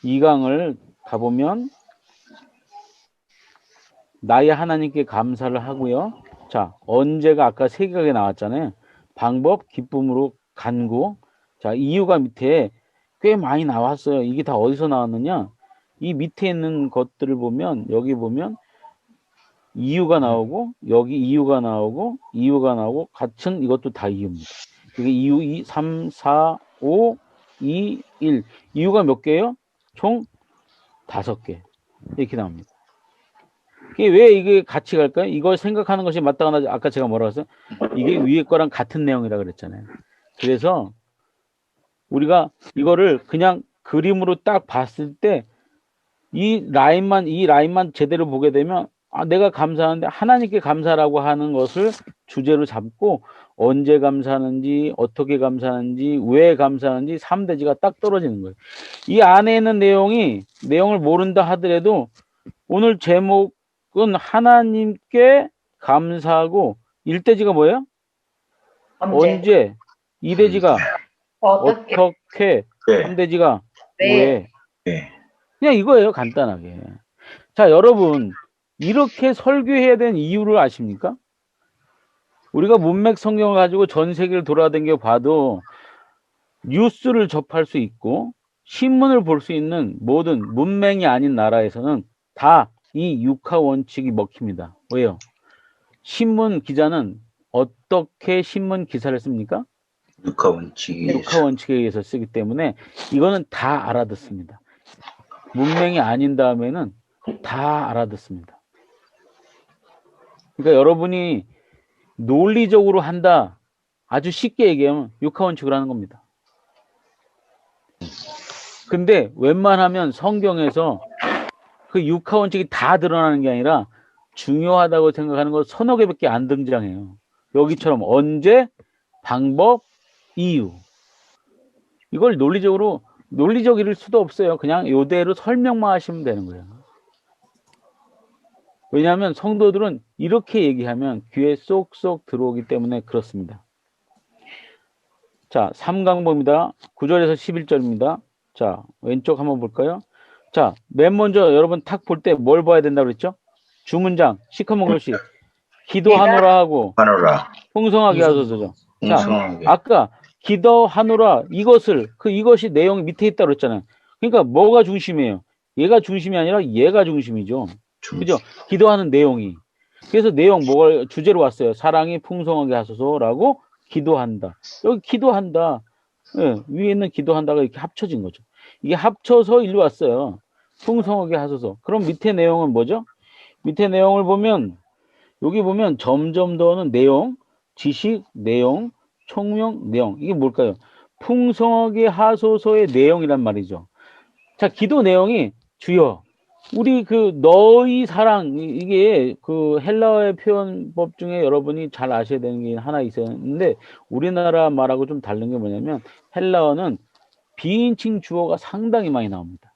2강을 가보면 나의 하나님께 감사를 하고요. 자, 언제가 아까 세 개가 나왔잖아요. 방법, 기쁨으로 간구. 자, 이유가 밑에 꽤 많이 나왔어요. 이게 다 어디서 나왔느냐? 이 밑에 있는 것들을 보면, 여기 보면 이유가 나오고, 여기 이유가 나오고, 이유가 나오고, 같은 이것도 다 이유입니다. 이게 이유 2, 3, 4, 5, 2, 1. 이유가 몇 개예요? 총 5개. 이렇게 나옵니다. 이게 왜 이게 같이 갈까요? 이걸 생각하는 것이 맞다거나 아까 제가 뭐라고 했어요? 이게 위에 거랑 같은 내용이라 그랬잖아요. 그래서 우리가 이거를 그냥 그림으로 딱 봤을 때 이 라인만 제대로 보게 되면 아, 내가 감사하는데 하나님께 감사라고 하는 것을 주제로 잡고 언제 감사하는지 어떻게 감사하는지 왜 감사하는지 3대지가 딱 떨어지는 거예요. 이 안에 있는 내용을 모른다 하더라도 오늘 제목은 하나님께 감사하고 1대지가 뭐예요? 언제? 2대지가 어떻게? 네. 3대지가 왜? 왜? 네. 그냥 이거예요. 간단하게. 자, 여러분 이렇게 설교해야 되는 이유를 아십니까? 우리가 문맥 성경을 가지고 전 세계를 돌아다녀 봐도 뉴스를 접할 수 있고 신문을 볼 수 있는 모든 문맹이 아닌 나라에서는 다 이 육하 원칙이 먹힙니다. 왜요? 신문 기자는 어떻게 신문 기사를 씁니까? 육하 원칙이 육하 원칙에 의해서 쓰기 때문에 이거는 다 알아듣습니다. 문맹이 아닌 다음에는 다 알아듣습니다. 그러니까 여러분이 논리적으로 한다. 아주 쉽게 얘기하면 육하 원칙을 하는 겁니다. 근데 웬만하면 성경에서 그 육하 원칙이 다 드러나는 게 아니라 중요하다고 생각하는 거 서너 개밖에 안 등장해요. 여기처럼 언제, 방법, 이유. 이걸 논리적일 수도 없어요. 그냥 이대로 설명만 하시면 되는 거예요. 왜냐하면 성도들은 이렇게 얘기하면 귀에 쏙쏙 들어오기 때문에 그렇습니다. 자, 3강보입니다. 9절에서 11절입니다. 자, 왼쪽 한번 볼까요? 자, 맨 먼저 여러분 탁 볼 때 뭘 봐야 된다고 그랬죠? 주문장, 시커먼 글씨. 기도하노라 하고 하노라. 풍성하게 하소서죠. 자, 풍성하게. 아까 기도하노라 이것이 내용이 밑에 있다고 그랬잖아요. 그러니까 뭐가 중심이에요? 얘가 중심이 아니라 얘가 중심이죠. 그죠? 기도하는 내용이. 그래서 뭐가 주제로 왔어요. 사랑이 풍성하게 하소서라고 기도한다. 여기 기도한다. 예, 위에 있는 기도한다가 이렇게 합쳐진 거죠. 이게 합쳐서 일로 왔어요. 풍성하게 하소서. 그럼 밑에 내용은 뭐죠? 밑에 내용을 보면 여기 보면 점점 더는 내용, 지식, 내용, 총명, 내용. 이게 뭘까요? 풍성하게 하소서의 내용이란 말이죠. 자, 기도 내용이 주여. 우리 너희 사랑, 이게 헬라어의 표현법 중에 여러분이 잘 아셔야 되는 게 하나 있었는데, 우리나라 말하고 좀 다른 게 뭐냐면, 헬라어는 비인칭 주어가 상당히 많이 나옵니다.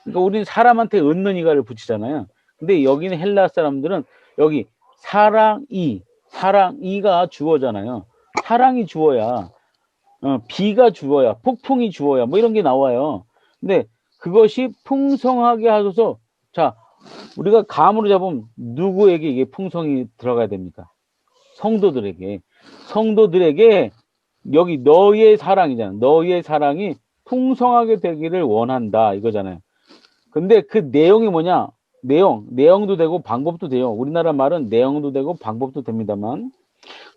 그러니까 우리는 사람한테 은는이가를 붙이잖아요. 근데 여기는 헬라 사람들은 여기 사랑이가 주어잖아요. 사랑이 주어야, 비가 주어야, 폭풍이 주어야, 뭐 이런 게 나와요. 근데 그것이 풍성하게 하소서. 자, 우리가 감으로 잡으면 누구에게 이게 풍성이 들어가야 됩니까? 성도들에게 여기 너의 사랑이잖아. 너의 사랑이 풍성하게 되기를 원한다 이거잖아요. 근데 그 내용이 뭐냐? 내용도 되고 방법도 돼요. 우리나라 말은 내용도 되고 방법도 됩니다만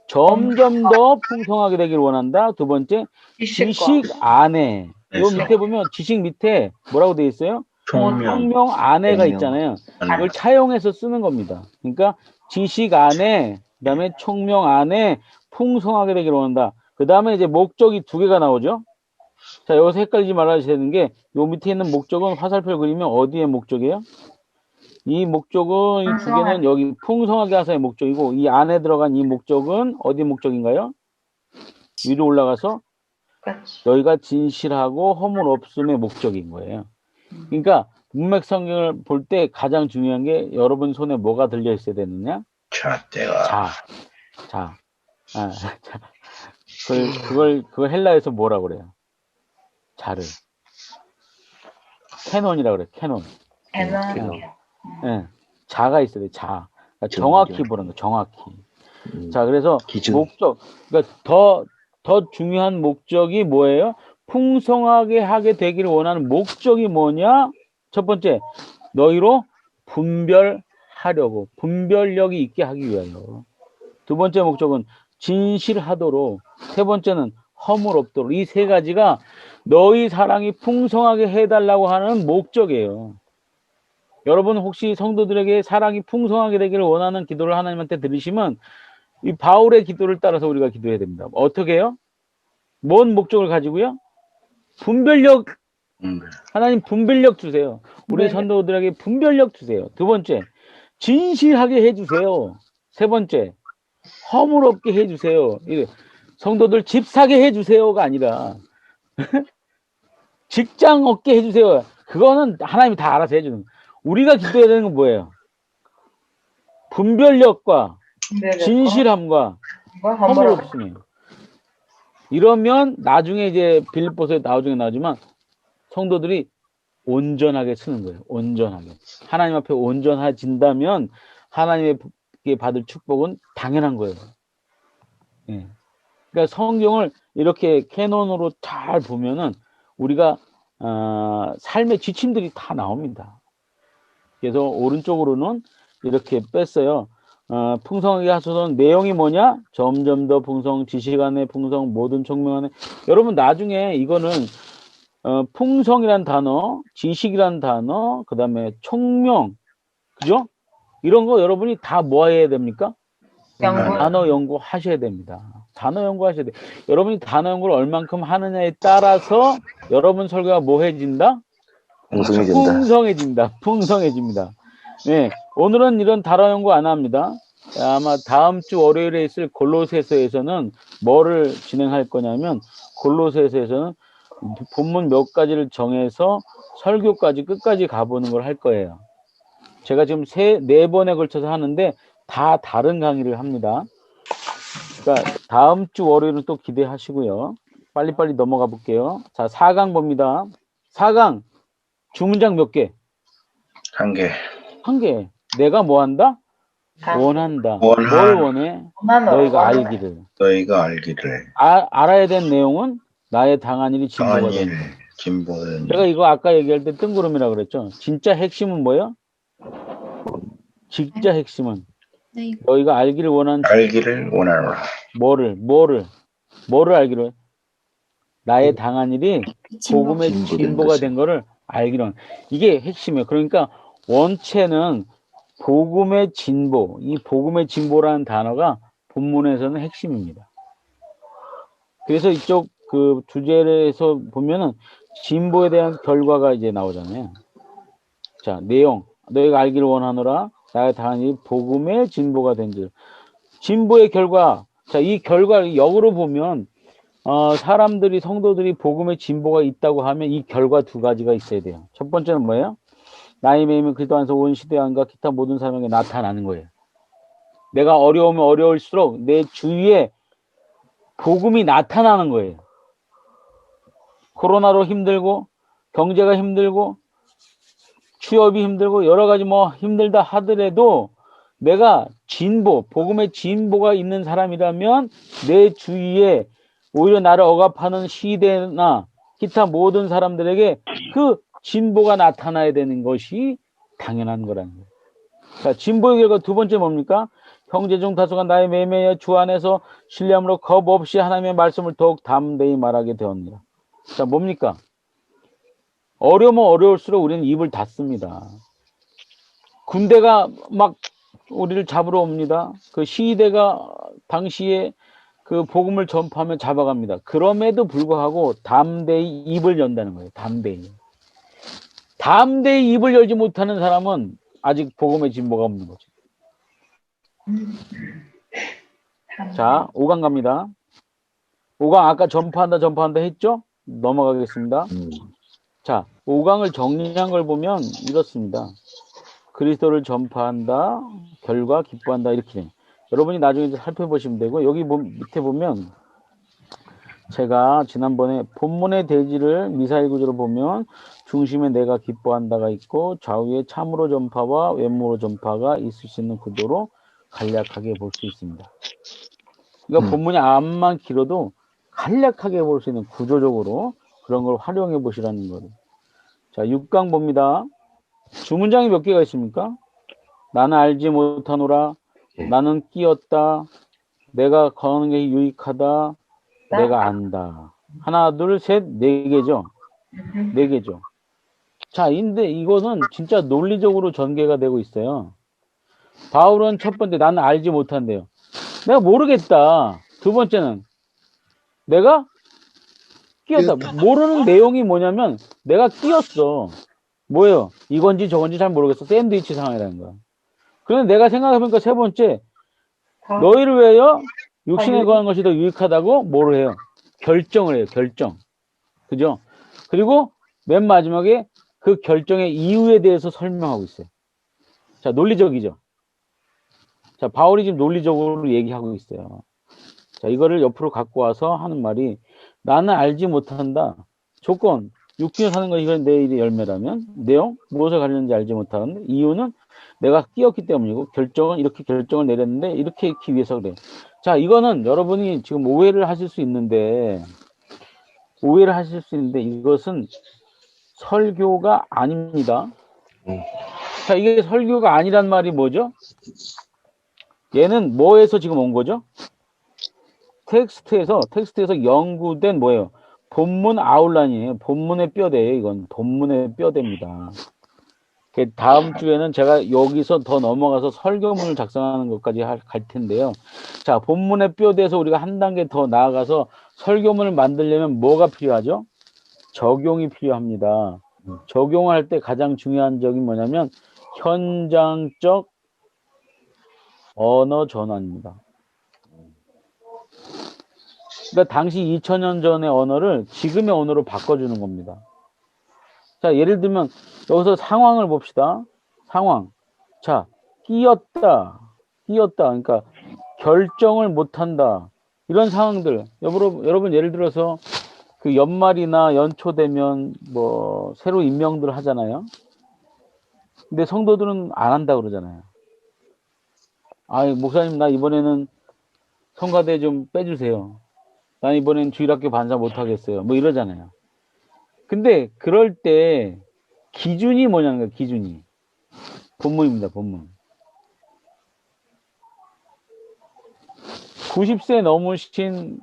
점점 더 풍성하게 되기를 원한다. 두 번째, 지식 안에. 요 밑에 보면 지식 밑에 뭐라고 되어 있어요? 총명 안에가 있잖아요. 이걸 차용해서 쓰는 겁니다. 그러니까 지식 안에, 그 다음에 총명 안에 풍성하게 되기를 원한다. 그 다음에 이제 목적이 2개가 나오죠. 자, 여기서 헷갈리지 말아야 되는 게, 요 밑에 있는 목적은 화살표를 그리면 어디의 목적이에요? 이 목적은, 이 2개는 여기 풍성하게 하서의 목적이고, 이 안에 들어간 이 목적은 어디 목적인가요? 위로 올라가서 너희가 진실하고 허물 없음의 목적인 거예요. 그러니까 문맥 성경을 볼 때 가장 중요한 게 여러분 손에 뭐가 들려 있어야 되느냐? 자. 그걸 헬라에서 뭐라고 그래요? 자를. 캐논이라고 그래. 캐논. 캐논. 예. 자가 있어야 돼. 자. 그러니까 정확히 보는 거. 정확히. 자, 그래서 기준. 목적. 그러니까 더 중요한 목적이 뭐예요? 풍성하게 하게 되기를 원하는 목적이 뭐냐? 첫 번째, 너희로 분별하려고. 분별력이 있게 하기 위하여. 두 번째 목적은 진실하도록. 세 번째는 허물 없도록. 이 세 가지가 너희 사랑이 풍성하게 해달라고 하는 목적이에요. 여러분 혹시 성도들에게 사랑이 풍성하게 되기를 원하는 기도를 하나님한테 드리시면 이 바울의 기도를 따라서 우리가 기도해야 됩니다. 어떻게 해요? 뭔 목적을 가지고요? 분별력. 하나님 분별력 주세요. 우리 성도들에게 분별력 주세요. 두 번째, 진실하게 해주세요. 세 번째, 허물 없게 해주세요. 성도들 집 사게 해주세요가 아니라 직장 얻게 해주세요. 그거는 하나님이 다 알아서 해주는. 우리가 기도해야 되는 건 뭐예요? 분별력과 진실함과 허물 없음이에요. 이러면 나중에 이제 빌립보서에 나중에 나오지만 성도들이 온전하게 쓰는 거예요. 온전하게. 하나님 앞에 온전해진다면 하나님께 받을 축복은 당연한 거예요. 예. 그러니까 성경을 이렇게 캐논으로 잘 보면은 우리가 삶의 지침들이 다 나옵니다. 그래서 오른쪽으로는 이렇게 뺐어요. 풍성하게 하소서. 내용이 뭐냐? 점점 더 풍성, 지식 안에 풍성, 모든 총명 안에. 여러분 나중에 이거는 풍성이란 단어, 지식이란 단어, 그 다음에 총명, 그죠? 이런 거 여러분이 다 뭐 해야 됩니까? 단어 연구하셔야 됩니다. 단어 연구하셔야 돼. 여러분이 단어 연구를 얼만큼 하느냐에 따라서 여러분 설교가 뭐 해진다? 풍성해진다. 풍성해집니다. 네, 오늘은 이런 단어 연구 안 합니다. 아마 다음 주 월요일에 있을 골로새서에서는 뭐를 진행할 거냐면 골로새서에서는 본문 몇 가지를 정해서 설교까지 끝까지 가보는 걸 할 거예요. 제가 지금 네 번에 걸쳐서 하는데 다 다른 강의를 합니다. 그러니까 다음 주 월요일은 또 기대하시고요. 빨리빨리 넘어가 볼게요. 자, 4강 봅니다. 4강 주문장 몇 개? 1개. 1개. 내가 뭐 한다? 원한다. 뭘 원해? 너희가 알기를. 너희가 알기를. 알아야 될 내용은 나의 당한 일이 진보가 된다. 제가 이거 아까 얘기할 때 뜬구름이라고 그랬죠. 진짜 핵심은 뭐예요? 진짜 핵심은 너희가 알기를 원하는 뭐를 알기를 나의 당한 일이 복음의 진보가 된 거를 알기로 하는. 이게 핵심이에요. 그러니까 원체는 복음의 진보, 이 복음의 진보라는 단어가 본문에서는 핵심입니다. 그래서 이쪽 그 주제에서 보면은 진보에 대한 결과가 이제 나오잖아요. 자, 내용. 너희가 알기를 원하노라. 나의 당한 일이 복음의 진보가 된 줄. 진보의 결과. 자, 이 결과를 역으로 보면 사람들이 성도들이 복음의 진보가 있다고 하면 이 결과 두 가지가 있어야 돼요. 첫 번째는 뭐예요? 나의 매임은 그리스도 안에서 온 시대안과 기타 모든 사람에게 나타나는 거예요. 내가 어려우면 어려울수록 내 주위에 복음이 나타나는 거예요. 코로나로 힘들고 경제가 힘들고 취업이 힘들고 여러 가지 뭐 힘들다 하더라도 내가 복음의 진보가 있는 사람이라면 내 주위에 오히려 나를 억압하는 시대나 기타 모든 사람들에게 그 진보가 나타나야 되는 것이 당연한 거라는 거예요. 자, 진보의 결과 두 번째 뭡니까? 형제 중 다수가 나의 매매에 주 안에서 신뢰함으로 겁 없이 하나님의 말씀을 더욱 담대히 말하게 되었느니라. 자, 뭡니까? 어려우면 어려울수록 우리는 입을 닫습니다. 군대가 막 우리를 잡으러 옵니다. 그 시대가 당시에 그 복음을 전파하면 잡아갑니다. 그럼에도 불구하고 담대히 입을 연다는 거예요. 담대히 입을 열지 못하는 사람은 아직 복음의 진보가 없는 거죠. 자, 5강 갑니다. 5강 아까 전파한다 했죠? 넘어가겠습니다. 자, 5강을 정리한 걸 보면 이렇습니다. 그리스도를 전파한다, 결과 기뻐한다, 이렇게. 여러분이 나중에 살펴보시면 되고, 여기 밑에 보면 제가 지난번에 본문의 대지를 미사일 구조로 보면 중심에 내가 기뻐한다가 있고 좌우에 참으로 전파와 외모로 전파가 있을 수 있는 구도로 간략하게 볼 수 있습니다. 그러니까 본문이 암만 길어도 간략하게 볼 수 있는 구조적으로 그런 걸 활용해 보시라는 거예요. 자, 6강 봅니다. 주문장이 몇 개가 있습니까? 나는 알지 못하노라. 나는 끼었다. 내가 거하는 게 유익하다. 내가 안다. 하나, 둘, 셋, 네 개죠. 네 개죠. 자, 근데 이거는 진짜 논리적으로 전개가 되고 있어요. 바울은 첫 번째, 나는 알지 못한대요. 내가 모르겠다. 두 번째는, 내가 끼었다. 모르는 내용이 뭐냐면, 내가 끼었어. 뭐예요? 이건지 저건지 잘 모르겠어. 샌드위치 상황이라는 거야. 그런데 내가 생각해보니까 세 번째, 너희를 위하여 육신에 거한 것이 더 유익하다고 뭐를 해요? 결정을 해요. 결정. 그죠? 그리고 맨 마지막에 그 결정의 이유에 대해서 설명하고 있어요. 자, 논리적이죠. 자, 바울이 지금 논리적으로 얘기하고 있어요. 자, 이거를 옆으로 갖고 와서 하는 말이 나는 알지 못한다. 조건, 육신에 사는 건 이건 내 일의 열매라면 내용, 무엇을 가리는지 알지 못하는데 이유는 내가 끼었기 때문이고 결정은 이렇게 결정을 내렸는데 이렇게 했기 위해서 그래. 자, 이거는 여러분이 지금 오해를 하실 수 있는데 이것은 설교가 아닙니다. 자, 이게 설교가 아니란 말이 뭐죠? 얘는 뭐에서 지금 온 거죠? 텍스트에서 연구된 뭐예요? 본문 아웃라인이에요. 본문의 뼈대예요. 이건 본문의 뼈대입니다. 다음 주에는 제가 여기서 더 넘어가서 설교문을 작성하는 것까지 갈 텐데요. 자, 본문의 뼈대에서 우리가 한 단계 더 나아가서 설교문을 만들려면 뭐가 필요하죠? 적용이 필요합니다. 적용할 때 가장 중요한 적이 뭐냐면 현장적 언어 전환입니다. 그러니까 당시 2000년 전의 언어를 지금의 언어로 바꿔주는 겁니다. 자, 예를 들면 여기서 상황을 봅시다. 상황. 자, 끼었다. 그러니까 결정을 못한다. 이런 상황들. 여러분 예를 들어서 그 연말이나 연초 되면 뭐 새로 임명들 하잖아요. 근데 성도들은 안 한다 그러잖아요. 아, 목사님 나 이번에는 성가대 좀 빼주세요. 난 이번엔 주일학교 반사 못하겠어요. 뭐 이러잖아요. 근데 그럴 때 기준이 뭐냐는 거예요. 기준이. 본문입니다. 본문. 90세 넘으신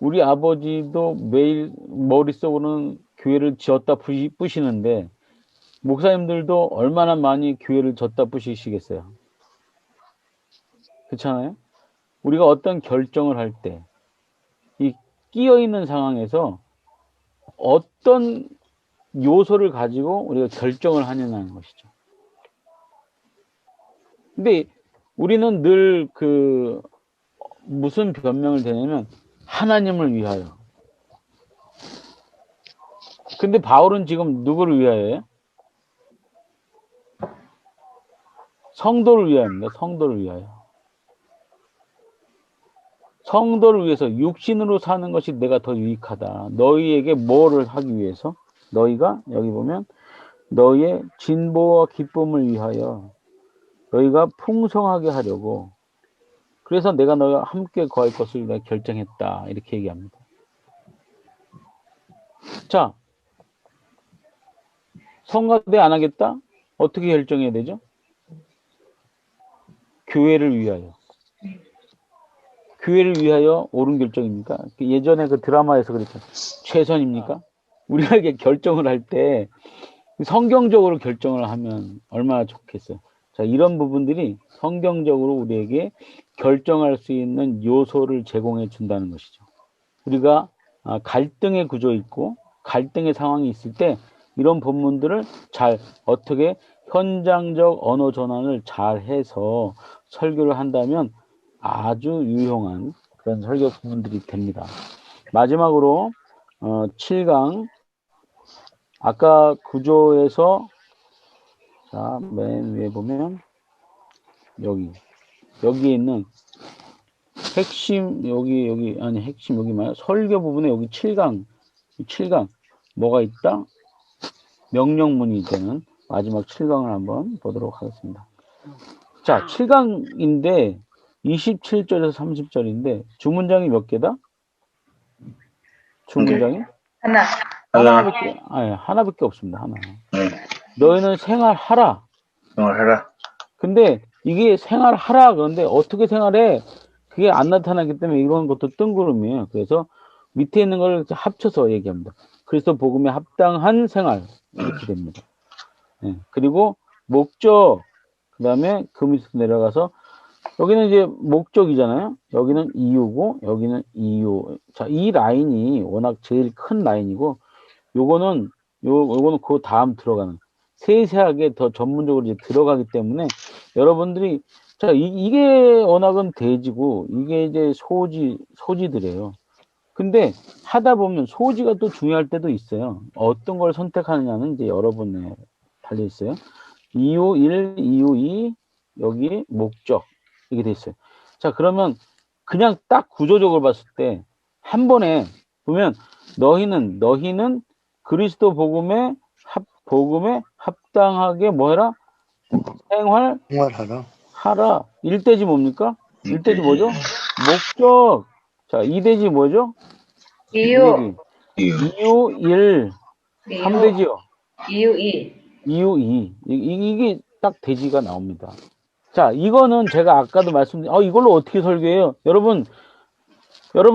우리 아버지도 매일 머릿속으로는 교회를 지었다 부시는데 목사님들도 얼마나 많이 교회를 졌다 부시시겠어요. 그렇잖아요? 우리가 어떤 결정을 할 때 이 끼어있는 상황에서 어떤 요소를 가지고 우리가 결정을 하느냐는 것이죠. 근데 우리는 늘 무슨 변명을 대냐면 하나님을 위하여. 근데 바울은 지금 누구를 위하여요? 성도를 위하여입니다. 성도를 위하여. 성도를 위해서 육신으로 사는 것이 내가 더 유익하다. 너희에게 뭐를 하기 위해서? 너희가 여기 보면 너희의 진보와 기쁨을 위하여 너희가 풍성하게 하려고 그래서 내가 너희와 함께 거할 것을 내가 결정했다. 이렇게 얘기합니다. 자, 성가대 안 하겠다? 어떻게 결정해야 되죠? 교회를 위하여. 교회를 위하여 옳은 결정입니까? 예전에 그 드라마에서 그랬죠. 최선입니까? 우리가 이게 결정을 할 때 성경적으로 결정을 하면 얼마나 좋겠어요. 자, 이런 부분들이 성경적으로 우리에게 결정할 수 있는 요소를 제공해 준다는 것이죠. 우리가 갈등의 구조 있고 갈등의 상황이 있을 때 이런 본문들을 잘 어떻게 현장적 언어 전환을 잘 해서 설교를 한다면 아주 유용한 그런 설교 부분들이 됩니다. 마지막으로 7강 아까 구조에서 자, 맨 위에 보면 여기에 있는 핵심 여기 아니 핵심 여기 말이야. 설교 부분에 여기 7강 뭐가 있다? 명령문이 되는 마지막 7강을 한번 보도록 하겠습니다. 자, 7강인데 27절에서 30절인데 주문장이 몇 개다? 주문장이 하나. 하나, 하나밖에 없습니다. 하나. 응, 너희는 생활하라. 생활해라. 근데 이게 생활하라 그런데 어떻게 생활해? 그게 안 나타나기 때문에 이런 것도 뜬구름이에요. 그래서 밑에 있는 걸 합쳐서 얘기합니다. 그리스도 복음에 합당한 생활 이렇게 됩니다. 예, 그리고 목적 그다음에 그 밑으로 내려가서 여기는 이제 목적이잖아요. 여기는 이유고 여기는 이유. 자, 이 라인이 워낙 제일 큰 라인이고 요거는 그 다음 들어가는 세세하게 더 전문적으로 이제 들어가기 때문에 여러분들이 자, 이게 워낙은 대지고 이게 이제 소지들이에요. 근데 하다 보면 소지가 또 중요할 때도 있어요. 어떤 걸 선택하느냐는 이제 여러분에 달려 있어요. 이유 1, 이유 2, 여기 목적 이게 돼 있어요. 자, 그러면 그냥 딱 구조적으로 봤을 때 한 번에 보면 너희는 그리스도 복음에 합당하게 뭐 해라? 생활하라. 하라. 1대지 뭡니까? 1대지 일대지. 뭐죠? 목적. 자, 2대지 뭐죠? 이유. 이유. 이유 1, 3대지요. 이유 2. 이유 2. 이게 딱 대지가 나옵니다. 자, 이거는 제가 아까도 말씀드린, 이걸로 어떻게 설계해요? 여러분,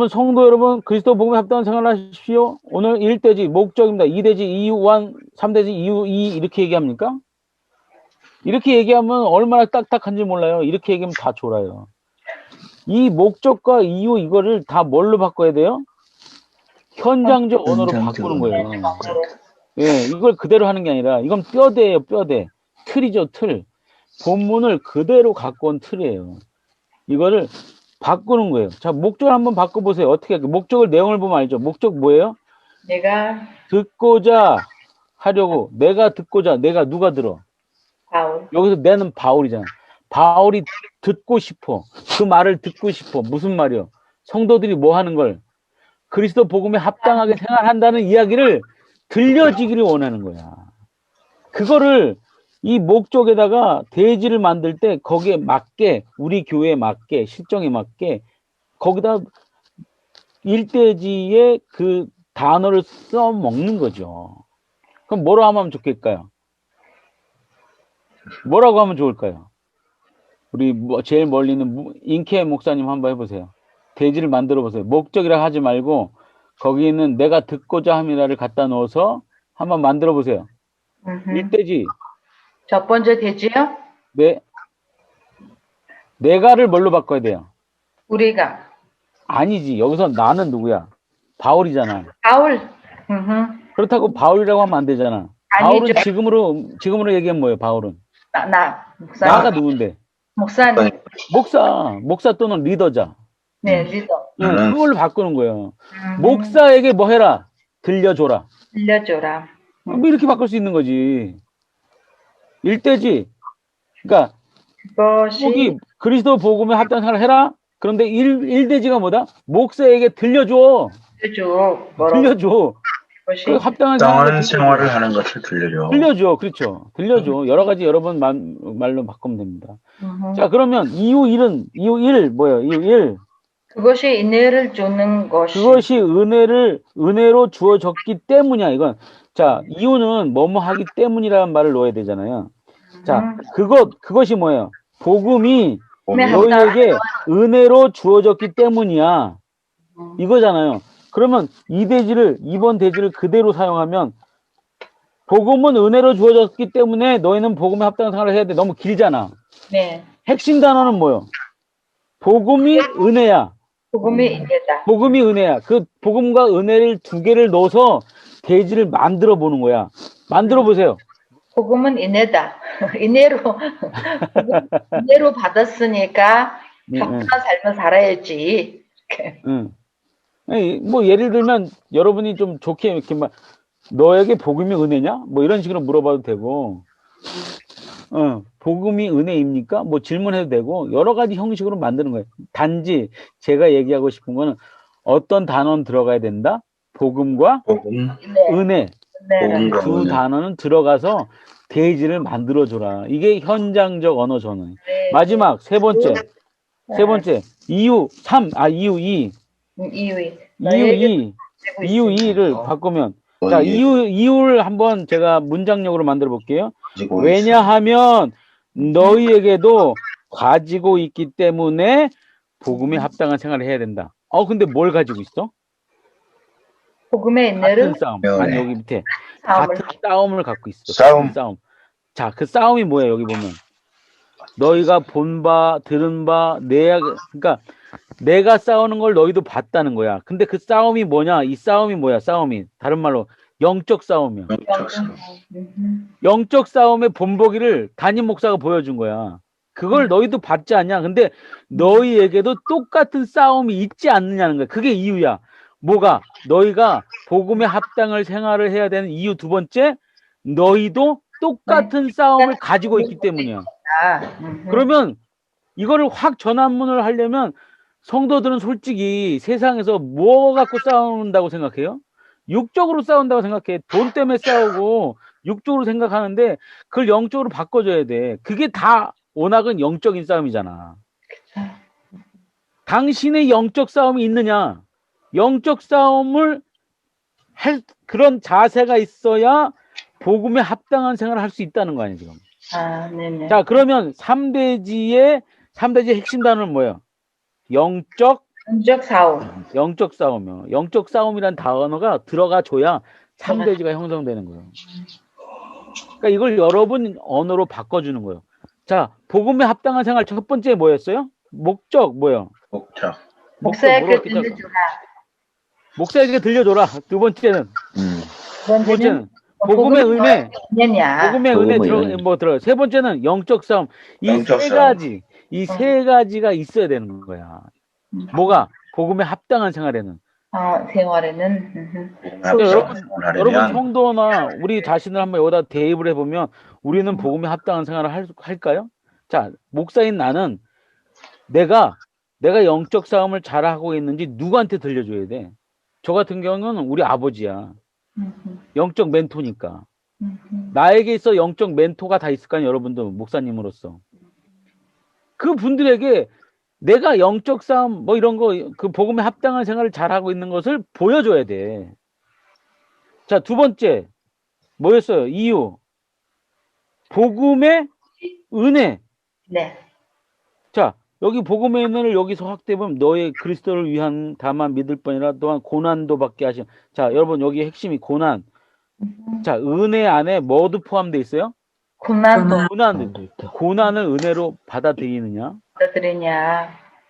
성도 여러분, 그리스도 복음에 합당한 생활을 하십시오. 오늘 1대지, 목적입니다. 2대지, 이유 1, 3대지, 이유 2, 이렇게 얘기합니까? 이렇게 얘기하면 얼마나 딱딱한지 몰라요. 이렇게 얘기하면 다 졸아요. 이 목적과 이유, 이거를 다 뭘로 바꿔야 돼요? 현장적 언어로 현장적 바꾸는 언어로. 거예요. 예, 이걸 그대로 하는 게 아니라, 이건 뼈대예요, 뼈대. 틀이죠, 틀. 본문을 그대로 갖고 온 틀이에요. 이거를 바꾸는 거예요. 자, 목적을 한번 바꿔보세요. 어떻게 할까요? 목적을 내용을 보면 알죠? 목적 뭐예요? 내가 듣고자 하려고. 내가 누가 들어? 바울. 여기서 내는 바울이잖아. 바울이 듣고 싶어. 그 말을 듣고 싶어. 무슨 말이요? 성도들이 뭐 하는 걸? 그리스도 복음에 합당하게 생활한다는 이야기를 들려지기를 원하는 거야. 그거를 이 목적에다가 대지를 만들 때 거기에 맞게 우리 교회에 맞게 실정에 맞게 거기다 일대지의 그 단어를 써 먹는 거죠. 그럼 뭐라고 하면 좋겠까요? 뭐라고 하면 좋을까요? 우리 제일 멀리 있는 인케 목사님 한번 해보세요. 대지를 만들어 보세요. 목적이라 하지 말고 거기는 내가 듣고자 함이라를 갖다 넣어서 한번 만들어 보세요. 일대지. 첫 번째 대지요? 내가를 뭘로 바꿔야 돼요? 우리가. 아니지. 여기서 나는 누구야? 바울이잖아. 바울. 그렇다고 바울이라고 하면 안 되잖아. 아니죠. 바울은 지금으로 얘기하면 뭐예요? 바울은 목사님. 나가 누군데? 목사님. 목사 또는 리더자. 네, 리더. 그걸로 바꾸는 거예요. 목사에게 뭐 해라? 들려줘라. 들려줘라. 뭐 이렇게 바꿀 수 있는 거지. 일대지. 그러니까 그것이 여기 그리스도 복음에 합당한 생활을 해라. 그런데 일대지가 뭐다? 목사에게 들려줘. 들려줘. 그것이 그 합당한 합당한 생활을 하는 것을 들려줘. 들려줘. 그렇죠. 들려줘. 여러 가지 여러분 말로 바꾸면 됩니다. 자, 그러면 이유 1 뭐예요? 이유 1. 그것이 은혜를 주는 것이. 그것이 은혜로 주어졌기 때문이야, 이건. 자, 이유는 뭐뭐 하기 때문이라는 말을 넣어야 되잖아요. 자, 그것이 뭐예요? 복음이 너희에게 은혜로 주어졌기 때문이야. 이거잖아요. 그러면 이번 대지를 그대로 사용하면 복음은 은혜로 주어졌기 때문에 너희는 복음에 합당한 생활을 해야 돼. 너무 길잖아. 네. 핵심 단어는 뭐예요? 복음이 은혜야. 복음이 은혜다. 복음이 은혜야. 그 복음과 은혜를 두 개를 넣어서 대지를 만들어 보는 거야. 만들어 보세요. 복음은 은혜다. 은혜로 받았으니까 합당한 삶을 살아야지. 뭐 예를 들면 여러분이 좀 좋게 이렇게 막 너에게 복음이 은혜냐? 뭐 이런 식으로 물어봐도 되고 복음이 은혜입니까? 뭐 질문해도 되고 여러 가지 형식으로 만드는 거예요. 단지 제가 얘기하고 싶은 거는 어떤 단어는 들어가야 된다? 복음과 복음, 네. 은혜. 네. 복음과 두 은혜. 단어는 들어가서 대지를 만들어줘라. 이게 현장적 언어 전언. 네. 마지막 세 번째. 네. 세 번째. 이유 3. 이유 2. 이유이. 이유 너에게 2. 되고 이유 있으니. 2를 바꾸면 자, 너희에게 이유를 한번 제가 문장력으로 만들어 볼게요. 가지고 왜냐하면 너희에게도 가지고 있기 때문에 복음에 합당한 생활을 해야 된다. 근데 뭘 가지고 있어? 복음의 같은 인내를 싸움. 있으면 아니, 여기 밑에 싸움을 같은 싸움을 갖고 있어. 싸움. 같은 싸움. 자, 그 싸움이 뭐예요? 여기 보면 너희가 본 바, 들은 바, 그러니까 내가 싸우는 걸 너희도 봤다는 거야. 근데 그 싸움이 뭐냐? 이 싸움이 뭐야? 싸움이 다른 말로 영적 싸움이야. 영적 싸움. 영적 싸움의 본보기를 담임 목사가 보여준 거야. 그걸 너희도 봤지 않냐? 근데 너희에게도 똑같은 싸움이 있지 않느냐는 거야. 그게 이유야. 뭐가? 너희가 복음에 합당을 생활을 해야 되는 이유 두 번째, 너희도 똑같은 싸움을 가지고 있기 때문이야. 그러면 이거를 확 전환문을 하려면 성도들은 솔직히 세상에서 뭐 갖고 싸운다고 생각해요? 육적으로 싸운다고 생각해. 돈 때문에 싸우고 육적으로 생각하는데 그걸 영적으로 바꿔줘야 돼. 그게 다 워낙은 영적인 싸움이잖아. 당신의 영적 싸움이 있느냐? 영적 싸움을 할 그런 자세가 있어야 복음에 합당한 생활을 할 수 있다는 거 아니에요, 지금. 네네. 자, 그러면 3대지의 핵심 단어는 뭐예요? 영적 싸움. 영적 싸움이요. 영적 싸움이란 단어가 들어가 줘야 3대지가 형성되는 거예요. 그러니까 이걸 여러분 언어로 바꿔주는 거예요. 자, 복음에 합당한 생활 첫 번째 뭐였어요? 목적 뭐예요? 목적. 목사에게 들려주라. 목사에게 들려줘라. 두 번째는 두 번째는 복음의 은혜. 있느냐. 복음의 은혜 복음의 들어. 세 번째는 영적 싸움. 이 영적 세 싸움. 가지, 이 세 가지가 있어야 되는 거야. 뭐가? 복음에 합당한 생활에는. 생활에는. 여러분 성도나 우리 자신을 한번 여기다 대입을 해보면 우리는 복음에 합당한 생활을 할까요? 자, 목사인 나는 내가 영적 싸움을 잘하고 있는지 누구한테 들려줘야 돼? 저 같은 경우는 우리 아버지야. 영적 멘토니까. 나에게 있어 영적 멘토가 다 있을 거 아니에요, 여러분도 목사님으로서. 그 분들에게 내가 영적 싸움 뭐 이런 거 그 복음에 합당한 생활을 잘하고 있는 것을 보여줘야 돼. 자, 두 번째 뭐였어요? 이유. 복음의 은혜. 네. 자, 여기 복음의 은혜를 여기서 확대하면 너의 그리스도를 위한 다만 믿을 뿐이라 또한 고난도 받게 하심. 자, 여러분 여기 핵심이 고난. 자, 은혜 안에 뭐도 포함되어 있어요? 고난을 은혜로 받아들이느냐?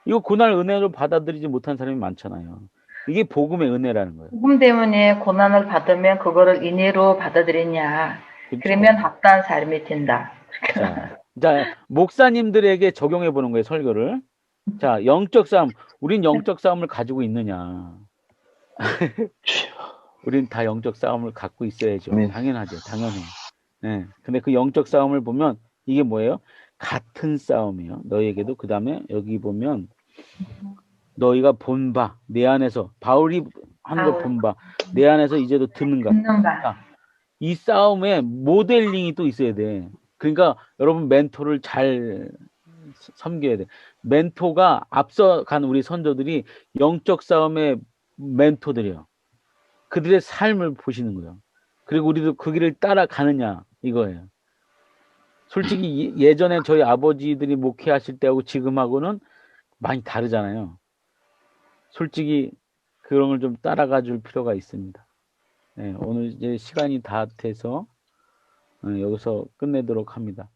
이거 고난을 은혜로 받아들이지 못한 사람이 많잖아요. 이게 복음의 은혜라는 거예요. 복음 때문에 고난을 받으면 그거를 인내로 받아들이냐. 그렇죠? 그러면 합당한 삶이 된다. 자, 목사님들에게 적용해 보는 거예요, 설교를. 자, 영적 싸움. 우린 영적 싸움을 가지고 있느냐? 우린 다 영적 싸움을 갖고 있어야죠. 당연하죠. 당연해. 네. 근데 그 영적 싸움을 보면 이게 뭐예요? 같은 싸움이에요. 너희에게도. 그 다음에 여기 보면 너희가 본 바, 내 안에서 바울이 한 거 본 바, 내 안에서 이제도 듣는가. 자, 이 싸움에 모델링이 또 있어야 돼. 그러니까 여러분 멘토를 잘 섬겨야 돼. 멘토가 앞서간 우리 선조들이 영적 싸움의 멘토들이요. 그들의 삶을 보시는 거예요. 그리고 우리도 그 길을 따라가느냐 이거예요. 솔직히 예전에 저희 아버지들이 목회하실 때하고 지금하고는 많이 다르잖아요. 솔직히 그런 걸 좀 따라가 줄 필요가 있습니다. 네, 오늘 이제 시간이 다 돼서 여기서 끝내도록 합니다.